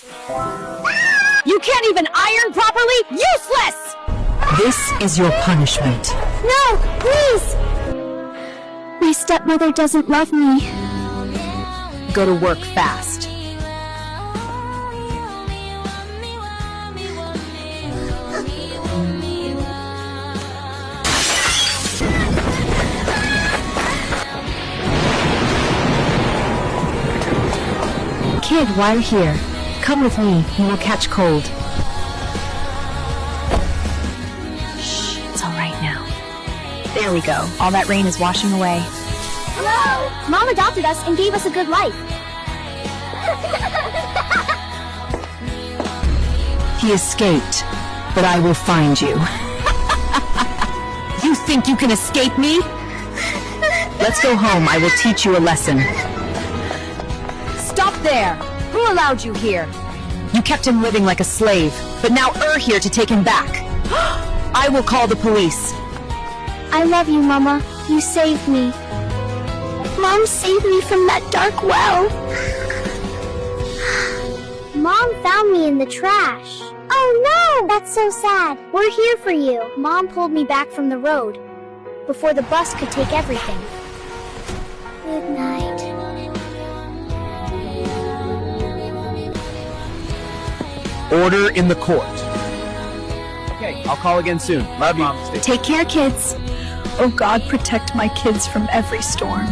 You can't even iron properly? Useless! This is your punishment. No, please! My stepmother doesn't love me. Go to work fast. Kid, while here, come with me. You will catch cold. Shh, it's all right now. There we go. All that rain is washing away. Hello! Mom adopted us and gave us a good life. He escaped, but I will find you. You think you can escape me? Let's go home. I will teach you a lesson. Stop there! Who allowed you here? You kept him living like a slave, but now here to take him back. I will call the police. I love you, Mama. You saved me. Mom saved me from that dark well. Mom found me in the trash. Oh no! That's so sad. We're here for you. Mom pulled me back from the road before the bus could take everything. Good night. Order in the court. Okay, I'll call again soon. Love you. Stay Take care, kids. Oh God, protect my kids from every storm.